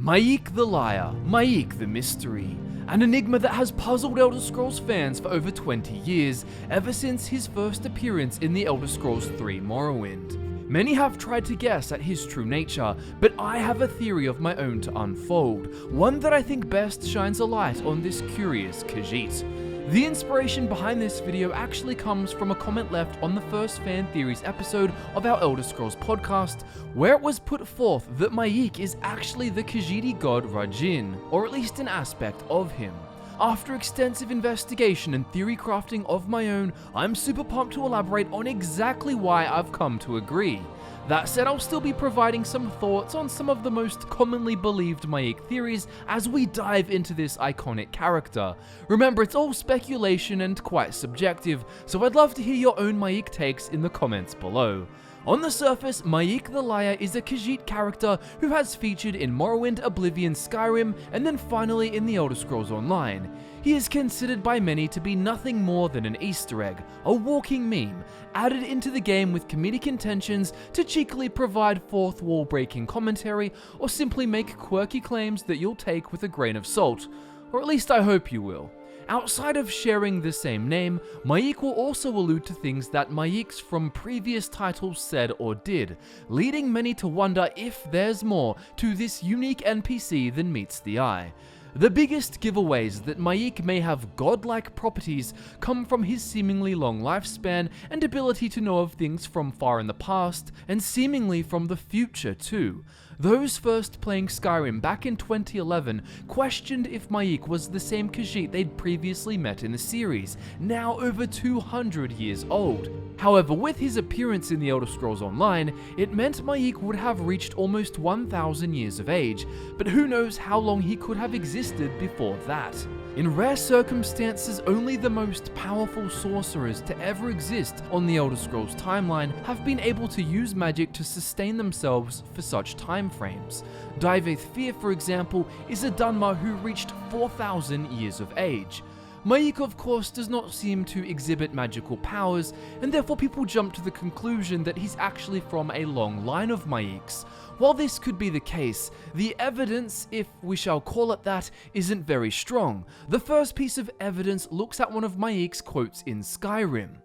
Ma'ik the Liar, Ma'ik the Mystery, an enigma that has puzzled Elder Scrolls fans for over 20 years, ever since his first appearance in the Elder Scrolls III Morrowind. Many have tried to guess at his true nature, but I have a theory of my own to unfold, one that I think best shines a light on this curious Khajiit. The inspiration behind this video actually comes from a comment left on the first Fan Theories episode of our Elder Scrolls podcast, where it was put forth that Ma'ik is actually the Khajiiti god Rajin, or at least an aspect of him. After extensive investigation and theory crafting of my own, I'm super pumped to elaborate on exactly why I've come to agree. That said, I'll still be providing some thoughts on some of the most commonly believed Ma'ik theories as we dive into this iconic character. Remember, it's all speculation and quite subjective, so I'd love to hear your own Ma'ik takes in the comments below. On the surface, Ma'ik the Liar is a Khajiit character who has featured in Morrowind Oblivion Skyrim and then finally in the Elder Scrolls Online. He is considered by many to be nothing more than an Easter egg, a walking meme, added into the game with comedic intentions to cheekily provide fourth wall breaking commentary or simply make quirky claims that you'll take with a grain of salt. Or at least I hope you will. Outside of sharing the same name, Ma'ik will also allude to things that Ma'iks from previous titles said or did, leading many to wonder if there's more to this unique NPC than meets the eye. The biggest giveaways that Ma'ik may have godlike properties come from his seemingly long lifespan and ability to know of things from far in the past, and seemingly from the future too. Those first playing Skyrim back in 2011 questioned if Ma'ik was the same Khajiit they'd previously met in the series, now over 200 years old. However, with his appearance in the Elder Scrolls Online, it meant Ma'ik would have reached almost 1,000 years of age, but who knows how long he could have existed before that. In rare circumstances, only the most powerful sorcerers to ever exist on the Elder Scrolls timeline have been able to use magic to sustain themselves for such time frames. Fear, for example, is a Dunmer who reached 4,000 years of age. Ma'ik, of course, does not seem to exhibit magical powers, and therefore people jump to the conclusion that he's actually from a long line of Ma'iks. While this could be the case, the evidence, if we shall call it that, isn't very strong. The first piece of evidence looks at one of Ma'ik's quotes in Skyrim.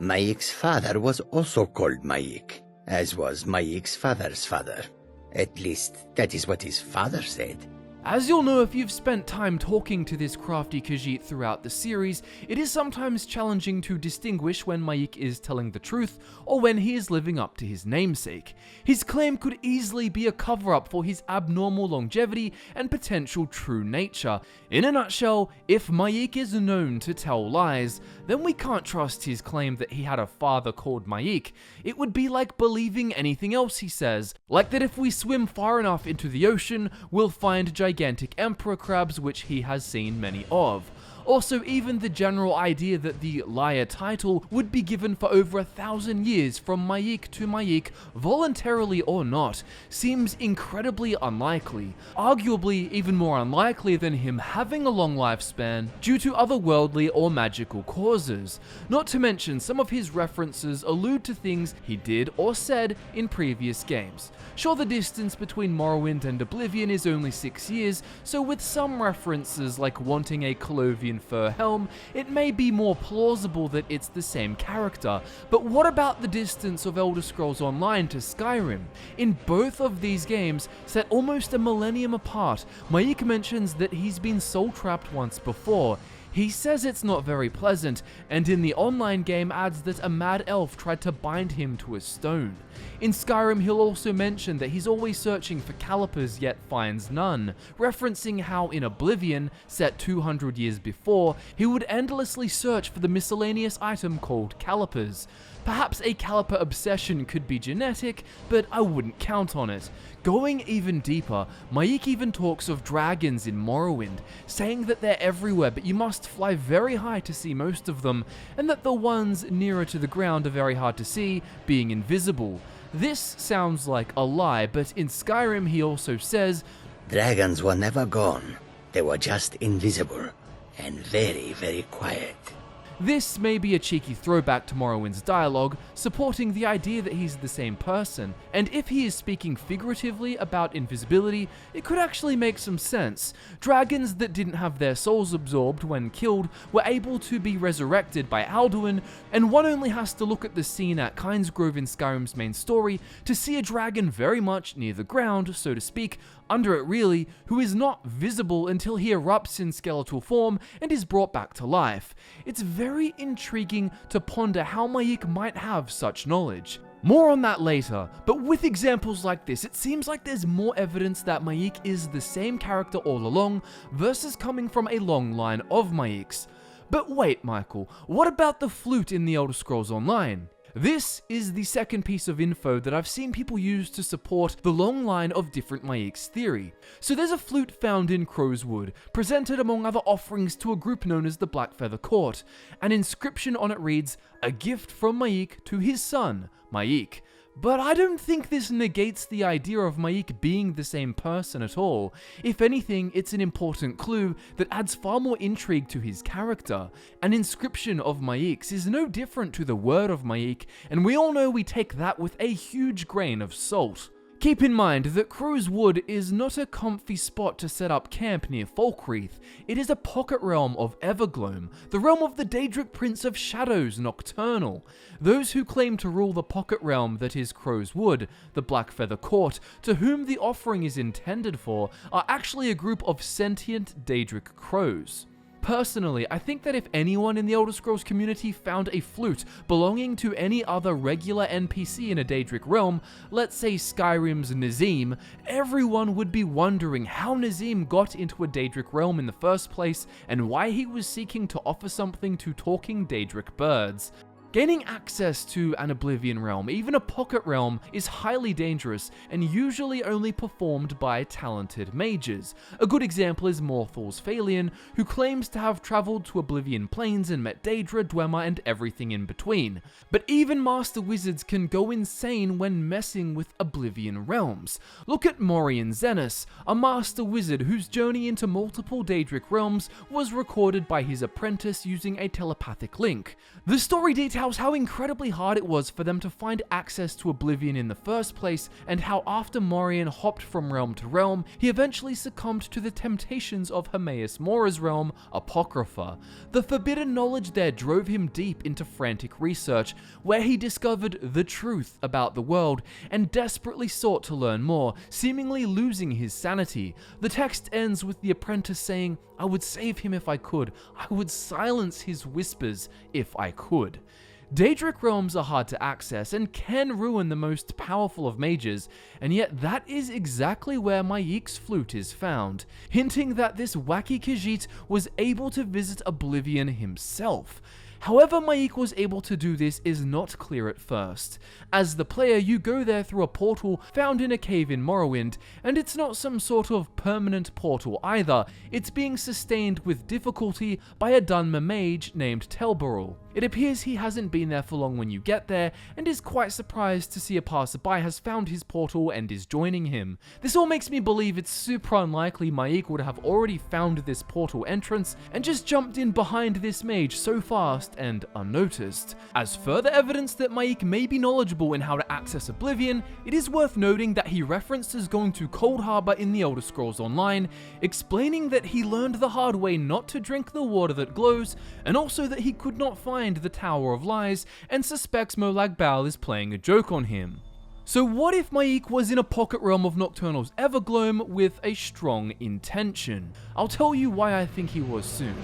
Ma'ik's father was also called Ma'ik, as was Ma'ik's father's father. At least, that is what his father said. As you'll know if you've spent time talking to this crafty Khajiit throughout the series, it is sometimes challenging to distinguish when Ma'ik is telling the truth or when he is living up to his namesake. His claim could easily be a cover-up for his abnormal longevity and potential true nature. In a nutshell, if Ma'ik is known to tell lies, then we can't trust his claim that he had a father called Ma'ik. It would be like believing anything else he says, like that if we swim far enough into the ocean, we'll find gigantic emperor crabs, which he has seen many of. Also, even the general idea that the liar title would be given for over 1,000 years from Ma'ik to Ma'ik, voluntarily or not, seems incredibly unlikely. Arguably even more unlikely than him having a long lifespan due to otherworldly or magical causes. Not to mention, some of his references allude to things he did or said in previous games. Sure, the distance between Morrowind and Oblivion is only 6 years, so with some references like wanting a Colovian fur helm, it may be more plausible that it's the same character. But what about the distance of Elder Scrolls Online to Skyrim? In both of these games, set almost a millennium apart, Ma'ik mentions that he's been soul-trapped once before. He says it's not very pleasant, and in the online game adds that a mad elf tried to bind him to a stone. In Skyrim, he'll also mention that he's always searching for calipers yet finds none, referencing how in Oblivion, set 200 years before, he would endlessly search for the miscellaneous item called calipers. Perhaps a caliper obsession could be genetic, but I wouldn't count on it. Going even deeper, Ma'ik even talks of dragons in Morrowind, saying that they're everywhere but you must fly very high to see most of them, and that the ones nearer to the ground are very hard to see, being invisible. This sounds like a lie, but in Skyrim he also says, Dragons were never gone. They were just invisible and very, very quiet. This may be a cheeky throwback to Morrowind's dialogue, supporting the idea that he's the same person, and if he is speaking figuratively about invisibility, it could actually make some sense. Dragons that didn't have their souls absorbed when killed were able to be resurrected by Alduin, and one only has to look at the scene at Kynesgrove in Skyrim's main story to see a dragon very much near the ground, so to speak, under it really, who is not visible until he erupts in skeletal form and is brought back to life. It's very intriguing to ponder how Ma'ik might have such knowledge. More on that later, but with examples like this, it seems like there's more evidence that Ma'ik is the same character all along, versus coming from a long line of Ma'iks. But wait, Michael, what about the flute in the Elder Scrolls Online? This is the second piece of info that I've seen people use to support the long line of different Ma'ik's theory. So there's a flute found in Crow's Wood, presented among other offerings to a group known as the Blackfeather Court. An inscription on it reads, "A gift from Ma'ik to his son, Ma'ik." But I don't think this negates the idea of Ma'ik being the same person at all. If anything, it's an important clue that adds far more intrigue to his character. An inscription of Ma'ik's is no different to the word of Ma'ik, and we all know we take that with a huge grain of salt. Keep in mind that Crow's Wood is not a comfy spot to set up camp near Falkreath. It is a pocket realm of Evergloam, the realm of the Daedric Prince of Shadows Nocturnal. Those who claim to rule the pocket realm that is Crow's Wood, the Blackfeather Court, to whom the offering is intended for, are actually a group of sentient Daedric crows. Personally, I think that if anyone in the Elder Scrolls community found a flute belonging to any other regular NPC in a Daedric realm, let's say Skyrim's Nazim, everyone would be wondering how Nazim got into a Daedric realm in the first place and why he was seeking to offer something to talking Daedric birds. Gaining access to an Oblivion realm, even a pocket realm, is highly dangerous and usually only performed by talented mages. A good example is Morthal's Phalion, who claims to have travelled to Oblivion Plains and met Daedra, Dwemer, and everything in between. But even master wizards can go insane when messing with Oblivion realms. Look at Morian Zenos, a master wizard whose journey into multiple Daedric realms was recorded by his apprentice using a telepathic link. The story details how incredibly hard it was for them to find access to Oblivion in the first place, and how after Morian hopped from realm to realm, he eventually succumbed to the temptations of Hermaeus Mora's realm, Apocrypha. The forbidden knowledge there drove him deep into frantic research, where he discovered the truth about the world, and desperately sought to learn more, seemingly losing his sanity. The text ends with the apprentice saying, "I would save him if I could. I would silence his whispers if I could." Daedric realms are hard to access and can ruin the most powerful of mages, and yet that is exactly where Ma'ik's flute is found, hinting that this wacky Khajiit was able to visit Oblivion himself. However Ma'ik was able to do this is not clear at first. As the player, you go there through a portal found in a cave in Morrowind, and it's not some sort of permanent portal either. It's being sustained with difficulty by a Dunmer mage named Telbarul. It appears he hasn't been there for long when you get there, and is quite surprised to see a passerby has found his portal and is joining him. This all makes me believe it's super unlikely Ma'ik would have already found this portal entrance and just jumped in behind this mage so fast and unnoticed. As further evidence that Ma'ik may be knowledgeable in how to access Oblivion, it is worth noting that he references going to Cold Harbor in the Elder Scrolls Online, explaining that he learned the hard way not to drink the water that glows, and also that he could not find the Tower of Lies and suspects Molag Bal is playing a joke on him. So what if Ma'ik was in a pocket realm of Nocturnal's Evergloam with a strong intention? I'll tell you why I think he was soon.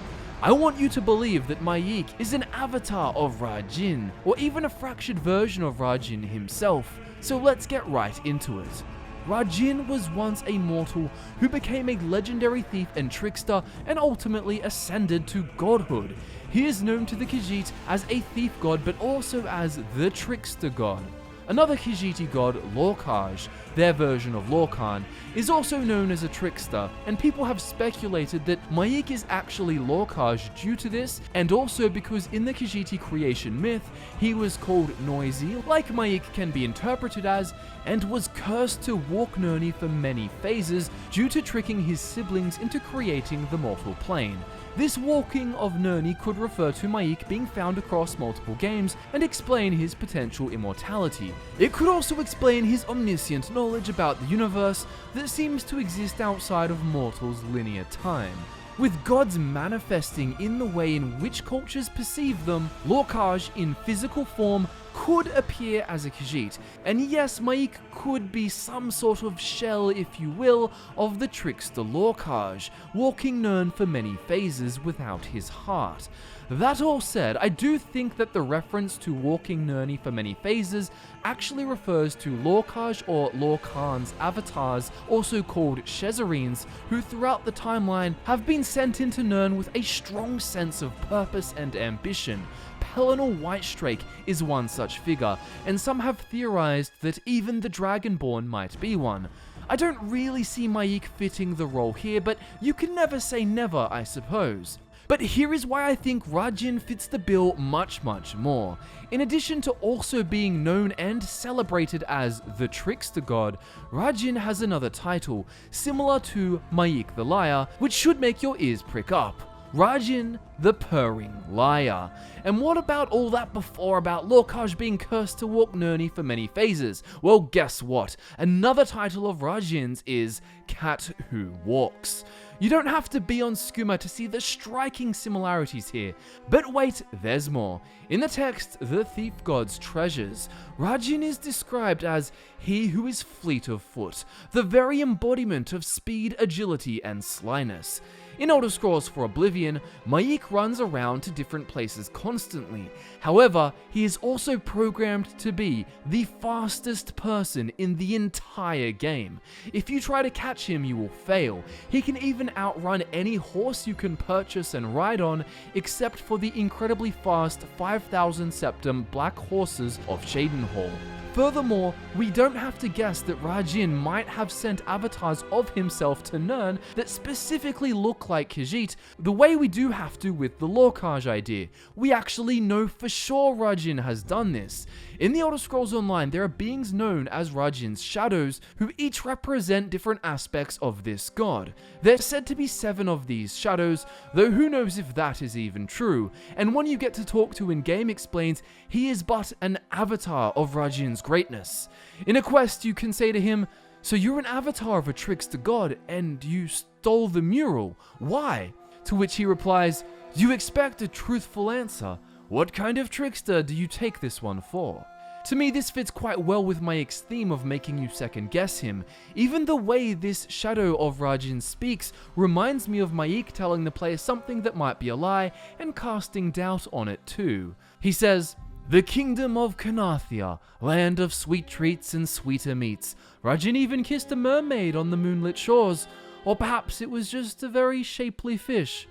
I want you to believe that Ma'ik is an avatar of Rajin, or even a fractured version of Rajin himself, so let's get right into it. Rajin was once a mortal who became a legendary thief and trickster and ultimately ascended to godhood. He is known to the Khajiit as a thief god, but also as the trickster god. Another Khajiiti god, Lorkhaj, their version of Lorkhan, is also known as a trickster, and people have speculated that Ma'ik is actually Lorkhaj due to this, and also because in the Khajiiti creation myth, he was called Noisy, like Ma'ik can be interpreted as, and was cursed to walk Nirni for many phases due to tricking his siblings into creating the mortal plane. This walking of Nirni could refer to Ma'ik being found across multiple games and explain his potential immortality. It could also explain his omniscient knowledge about the universe that seems to exist outside of mortals' linear time. With gods manifesting in the way in which cultures perceive them, Lorkhaj in physical form could appear as a Khajiit, and yes, Ma'ik could be some sort of shell, if you will, of the trickster Lorkhaj, walking Nirn for many phases without his heart. That all said, I do think that the reference to walking Nirni for many phases actually refers to Lorkhaj or Lorkhan's avatars, also called Shezarines, who throughout the timeline have been sent into Nirn with a strong sense of purpose and ambition. Pelinal Whitestrake is one such figure, and some have theorized that even the Dragonborn might be one. I don't really see Ma'ik fitting the role here, but you can never say never, I suppose. But here is why I think Rajin fits the bill much more. In addition to also being known and celebrated as the Trickster God, Rajin has another title, similar to Ma'ik the Liar, which should make your ears prick up. Rajin the Purring Liar. And what about all that before about Lorkhaj being cursed to walk Nirni for many phases? Well, guess what? Another title of Rajin's is Cat Who Walks. You don't have to be on Skooma to see the striking similarities here. But wait, there's more. In the text, The Thief God's Treasures, Rajin is described as he who is fleet of foot, the very embodiment of speed, agility, and slyness. In Elder Scrolls V Oblivion, Ma'ik runs around to different places constantly. However, he is also programmed to be the fastest person in the entire game. If you try to catch him, you will fail. He can even outrun any horse you can purchase and ride on, except for the incredibly fast 5,000 septum black horses of Shadenhall. Furthermore, we don't have to guess that Rajin might have sent avatars of himself to Nirn that specifically look like Khajiit, the way we do have to with the Lorkhaj idea. We actually know for sure Rajin has done this. In the Elder Scrolls Online, there are beings known as Rajin's shadows, who each represent different aspects of this god. There's said to be 7 of these shadows, though who knows if that is even true, and one you get to talk to in-game explains he is but an avatar of Rajin's greatness. In a quest, you can say to him, "So you're an avatar of a trickster god, and you stole the mural. Why?" To which he replies, "You expect a truthful answer. What kind of trickster do you take this one for?" To me, this fits quite well with Ma'ik's theme of making you second guess him. Even the way this shadow of Rajin speaks reminds me of Ma'ik telling the player something that might be a lie and casting doubt on it too. He says, "The kingdom of Canathia, land of sweet treats and sweeter meats. Rajin even kissed a mermaid on the moonlit shores. Or perhaps it was just a very shapely fish.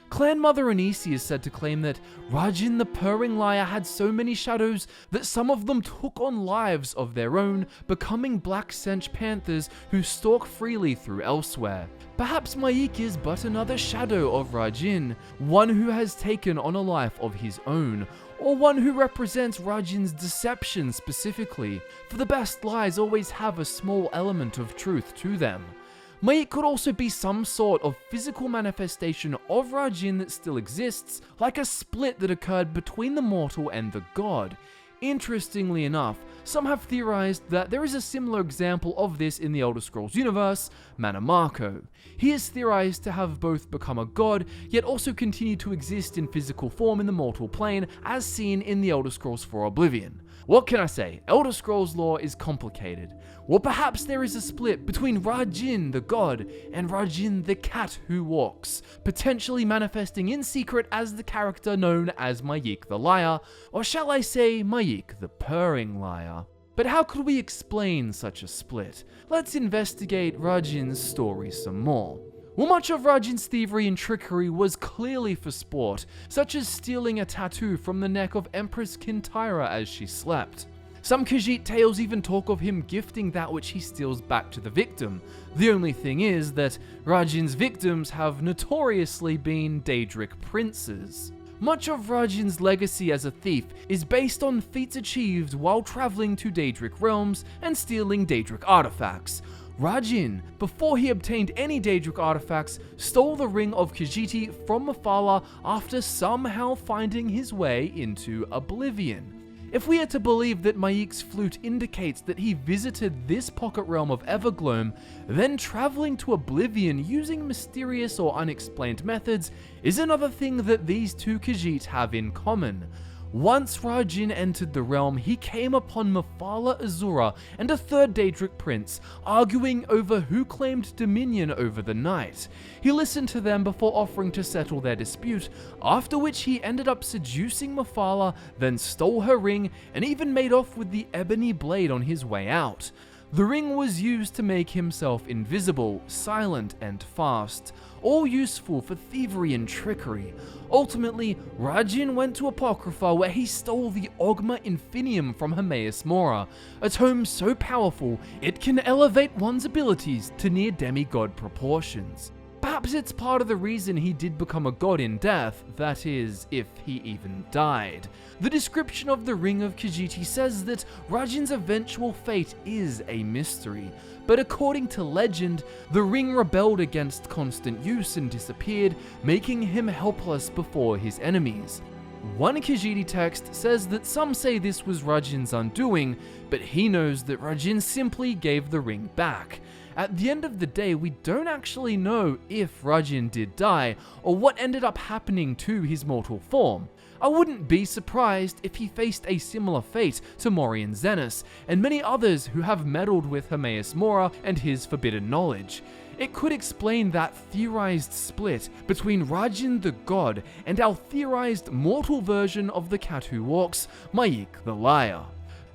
Clan Mother Anisi is said to claim that Rajin the Purring Liar had so many shadows that some of them took on lives of their own, becoming black Sench panthers who stalk freely through elsewhere. Perhaps Ma'ik is but another shadow of Rajin, one who has taken on a life of his own, or one who represents Rajin's deception specifically, for the best lies always have a small element of truth to them. Ma'ik could also be some sort of physical manifestation of Rajin that still exists, like a split that occurred between the mortal and the god. Interestingly enough, some have theorized that there is a similar example of this in the Elder Scrolls universe, Manamako. He is theorized to have both become a god, yet also continue to exist in physical form in the mortal plane, as seen in the Elder Scrolls V Oblivion. What can I say? Elder Scrolls lore is complicated. Or perhaps there is a split between Rajin the god and Rajin the cat who walks, potentially manifesting in secret as the character known as Ma'ik the Liar, or shall I say Ma'ik the Purring Liar. But how could we explain such a split? Let's investigate Rajin's story some more. Well, much of Rajin's thievery and trickery was clearly for sport, such as stealing a tattoo from the neck of Empress Kintyra as she slept. Some Khajiit tales even talk of him gifting that which he steals back to the victim. The only thing is that Rajin's victims have notoriously been Daedric princes. Much of Rajin's legacy as a thief is based on feats achieved while traveling to Daedric realms and stealing Daedric artifacts. Rajin, before he obtained any Daedric artifacts, stole the ring of Khajiit from Mephala after somehow finding his way into Oblivion. If we are to believe that Mayik's flute indicates that he visited this pocket realm of Evergloam, then traveling to Oblivion using mysterious or unexplained methods is another thing that these two Khajiit have in common. Once Rajin entered the realm, he came upon Mephala Azura and a third Daedric prince, arguing over who claimed dominion over the night. He listened to them before offering to settle their dispute, after which he ended up seducing Mephala, then stole her ring, and even made off with the ebony blade on his way out. The ring was used to make himself invisible, silent, and fast, all useful for thievery and trickery. Ultimately, Rajin went to Apocrypha where he stole the Ogma Infinium from Hermaeus Mora, a tome so powerful it can elevate one's abilities to near demigod proportions. Perhaps it's part of the reason he did become a god in death, that is, if he even died. The description of the Ring of Khajiit says that Rajin's eventual fate is a mystery, but according to legend, the ring rebelled against constant use and disappeared, making him helpless before his enemies. One Khajiit text says that some say this was Rajin's undoing, but he knows that Rajin simply gave the ring back. At the end of the day, we don't actually know if Rajin did die, or what ended up happening to his mortal form. I wouldn't be surprised if he faced a similar fate to Morian Xenos, and many others who have meddled with Hermaeus Mora and his forbidden knowledge. It could explain that theorized split between Rajin the god and our theorized mortal version of the cat who walks, Mayik the Liar.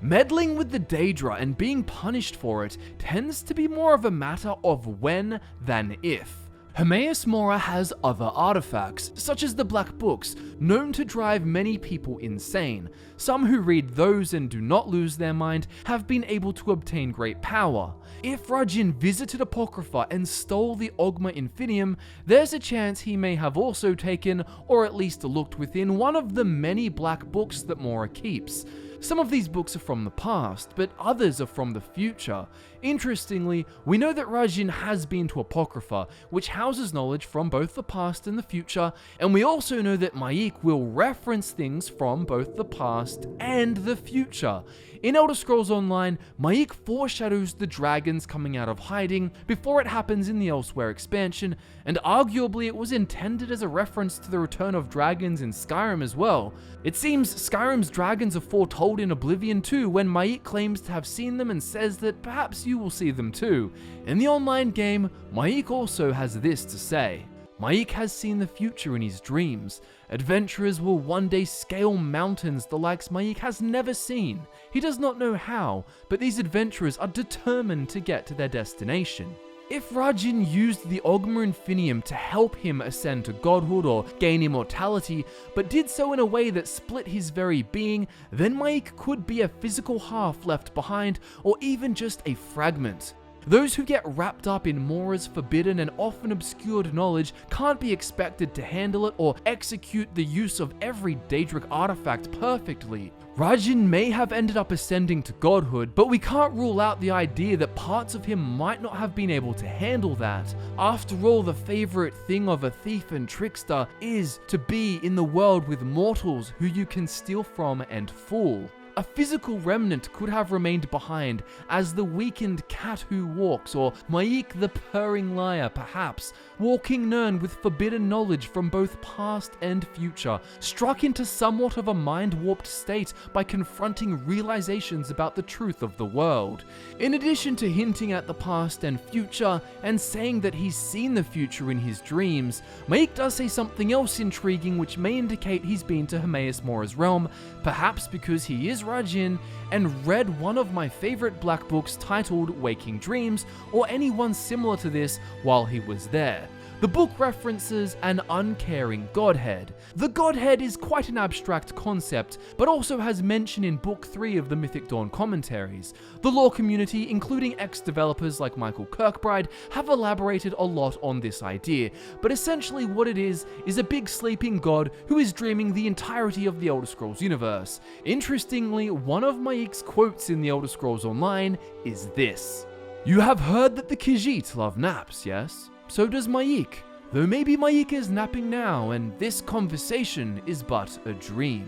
Meddling with the Daedra and being punished for it tends to be more of a matter of when than if. Hermaeus Mora has other artifacts, such as the Black Books, known to drive many people insane. Some who read those and do not lose their mind have been able to obtain great power. If Rajin visited Apocrypha and stole the Ogma Infinium, there's a chance he may have also taken, or at least looked within, one of the many Black Books that Mora keeps. Some of these books are from the past, but others are from the future. Interestingly, we know that Rajin has been to Apocrypha, which houses knowledge from both the past and the future, and we also know that Mayik will reference things from both the past and the future. In Elder Scrolls Online, Mayik foreshadows the dragons coming out of hiding before it happens in the Elsewhere expansion, and arguably it was intended as a reference to the return of dragons in Skyrim as well. It seems Skyrim's dragons are foretold in Oblivion too, when Mayik claims to have seen them and says that perhaps you will see them too. In the online game, Mayik also has this to say. Mayik has seen the future in his dreams. Adventurers will one day scale mountains the likes Mayik has never seen. He does not know how, but these adventurers are determined to get to their destination. If Rajin used the Ogma Infinium to help him ascend to godhood or gain immortality, but did so in a way that split his very being, then Mayik could be a physical half left behind, or even just a fragment. Those who get wrapped up in Mora's forbidden and often obscured knowledge can't be expected to handle it or execute the use of every Daedric artifact perfectly. Rajin may have ended up ascending to godhood, but we can't rule out the idea that parts of him might not have been able to handle that. After all, the favorite thing of a thief and trickster is to be in the world with mortals who you can steal from and fool. A physical remnant could have remained behind as the weakened cat who walks, or Mayik the Purring Liar perhaps, walking Nirn with forbidden knowledge from both past and future, struck into somewhat of a mind-warped state by confronting realizations about the truth of the world. In addition to hinting at the past and future, and saying that he's seen the future in his dreams, Mayik does say something else intriguing which may indicate he's been to Hermaeus Mora's realm, perhaps because he is Rajin, and read one of my favorite Black Books titled Waking Dreams, or any one similar to this while he was there. The book references an uncaring godhead. The godhead is quite an abstract concept, but also has mention in Book 3 of the Mythic Dawn commentaries. The lore community, including ex-developers like Michael Kirkbride, have elaborated a lot on this idea, but essentially what it is a big sleeping god who is dreaming the entirety of the Elder Scrolls universe. Interestingly, one of Mayik's quotes in the Elder Scrolls Online is this: You have heard that the Khajiit love naps, yes? So does Ma'ik. Though maybe Ma'ik is napping now, and this conversation is but a dream.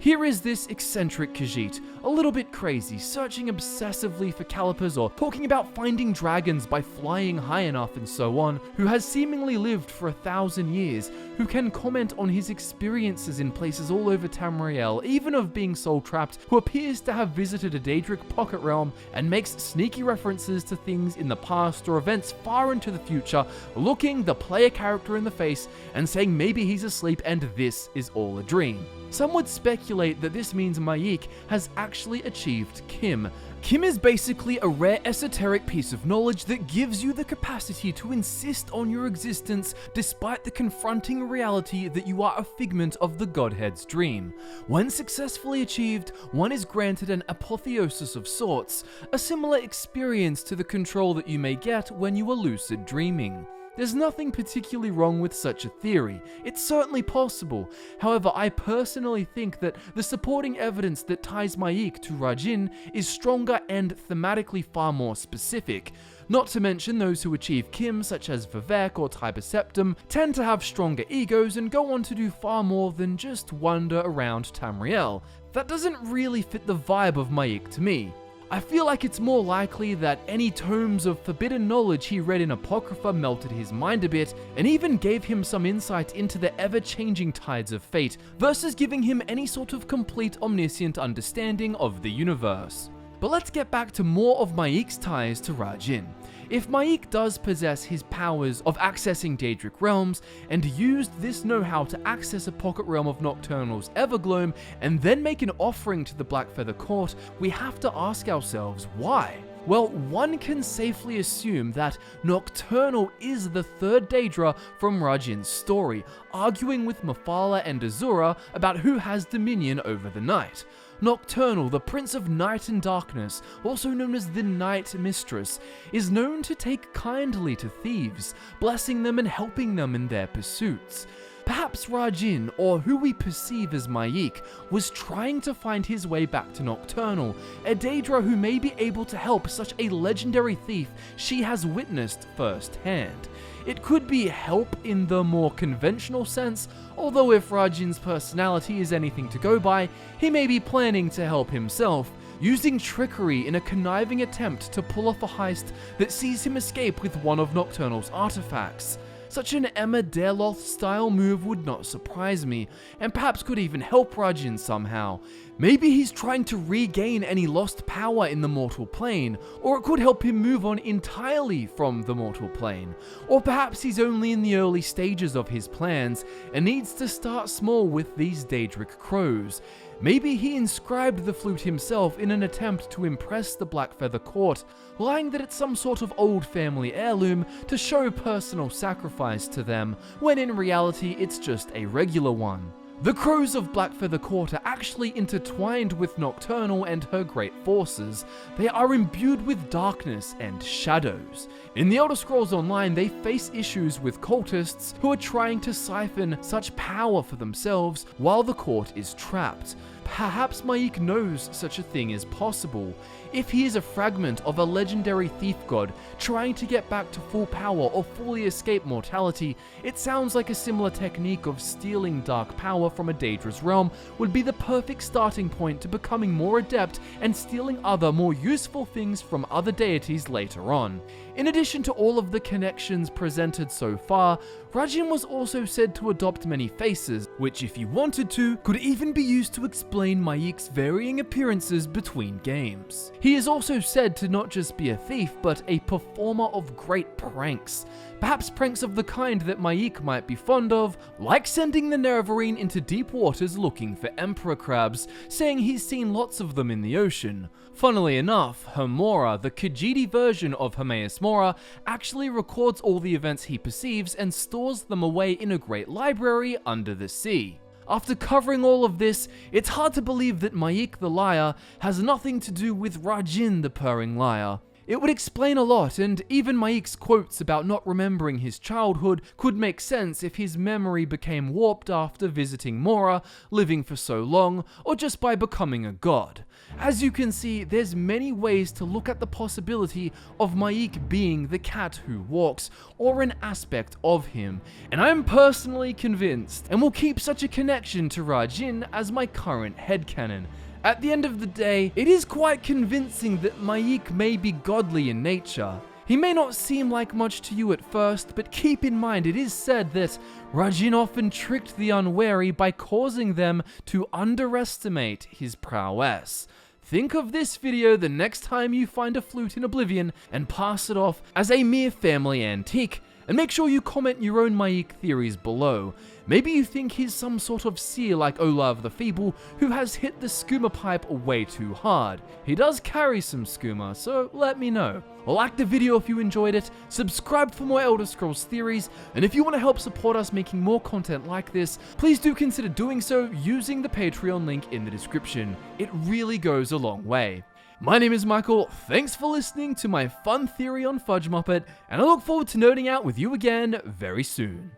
Here is this eccentric Khajiit, a little bit crazy, searching obsessively for calipers or talking about finding dragons by flying high enough and so on, who has seemingly lived for 1,000 years, who can comment on his experiences in places all over Tamriel, even of being soul-trapped, who appears to have visited a Daedric pocket realm and makes sneaky references to things in the past or events far into the future, looking the player character in the face and saying maybe he's asleep and this is all a dream. Some would speculate that this means Ma'ik has actually achieved CHIM. CHIM is basically a rare esoteric piece of knowledge that gives you the capacity to insist on your existence despite the confronting reality that you are a figment of the Godhead's dream. When successfully achieved, one is granted an apotheosis of sorts, a similar experience to the control that you may get when you are lucid dreaming. There's nothing particularly wrong with such a theory. It's certainly possible. However, I personally think that the supporting evidence that ties Ma'ik to Rajin is stronger and thematically far more specific. Not to mention those who achieve CHIM, such as Vivek or Tiber Septim, tend to have stronger egos and go on to do far more than just wander around Tamriel. That doesn't really fit the vibe of Ma'ik to me. I feel like it's more likely that any tomes of forbidden knowledge he read in Apocrypha melted his mind a bit and even gave him some insight into the ever-changing tides of fate, versus giving him any sort of complete omniscient understanding of the universe. But let's get back to more of Ma'ik's ties to Rajin. If Ma'ik does possess his powers of accessing Daedric realms, and used this know-how to access a pocket realm of Nocturnal's Evergloam, and then make an offering to the Blackfeather Court, we have to ask ourselves why. Well, one can safely assume that Nocturnal is the third Daedra from Rajin's story, arguing with Mephala and Azura about who has dominion over the night. Nocturnal, the Prince of Night and Darkness, also known as the Night Mistress, is known to take kindly to thieves, blessing them and helping them in their pursuits. Perhaps Rajin, or who we perceive as Ma'ik, was trying to find his way back to Nocturnal, a Daedra who may be able to help such a legendary thief she has witnessed firsthand. It could be help in the more conventional sense, although if Rajin's personality is anything to go by, he may be planning to help himself, using trickery in a conniving attempt to pull off a heist that sees him escape with one of Nocturnal's artifacts. Such an Emma Derloth-style move would not surprise me, and perhaps could even help Rajin somehow. Maybe he's trying to regain any lost power in the mortal plane, or it could help him move on entirely from the mortal plane. Or perhaps he's only in the early stages of his plans, and needs to start small with these Daedric crows. Maybe he inscribed the flute himself in an attempt to impress the Blackfeather Court, lying that it's some sort of old family heirloom to show personal sacrifice to them, when in reality it's just a regular one. The crows of Blackfeather Court are actually intertwined with Nocturnal and her great forces. They are imbued with darkness and shadows. In the Elder Scrolls Online, they face issues with cultists who are trying to siphon such power for themselves while the court is trapped. Perhaps Ma'ik knows such a thing is possible. If he is a fragment of a legendary thief god trying to get back to full power or fully escape mortality, it sounds like a similar technique of stealing dark power from a Daedra's realm would be the perfect starting point to becoming more adept and stealing other more useful things from other deities later on. In addition to all of the connections presented so far, Rajin was also said to adopt many faces, which if you wanted to, could even be used to explain Ma'ik's varying appearances between games. He is also said to not just be a thief, but a performer of great pranks. Perhaps pranks of the kind that Ma'ik might be fond of, like sending the Nerevarine into deep waters looking for emperor crabs, saying he's seen lots of them in the ocean. Funnily enough, Hermora, the Khajiit version of Hermaeus Mora, actually records all the events he perceives and stores them away in a great library under the sea. After covering all of this, it's hard to believe that Ma'ik the Liar has nothing to do with Rajin the Purring Liar. It would explain a lot, and even Maik's quotes about not remembering his childhood could make sense if his memory became warped after visiting Mora, living for so long, or just by becoming a god. As you can see, there's many ways to look at the possibility of Maik being the cat who walks, or an aspect of him, and I'm personally convinced, and will keep such a connection to Rajin as my current headcanon. At the end of the day, it is quite convincing that Maik may be godly in nature. He may not seem like much to you at first, but keep in mind it is said that Rajin often tricked the unwary by causing them to underestimate his prowess. Think of this video the next time you find a flute in Oblivion and pass it off as a mere family antique, and make sure you comment your own Maik theories below. Maybe you think he's some sort of seer like Olav the Feeble who has hit the skooma pipe way too hard. He does carry some skooma, so let me know. Like the video if you enjoyed it, subscribe for more Elder Scrolls theories, and if you want to help support us making more content like this, please do consider doing so using the Patreon link in the description. It really goes a long way. My name is Michael, thanks for listening to my fun theory on Fudge Muppet, and I look forward to nerding out with you again very soon.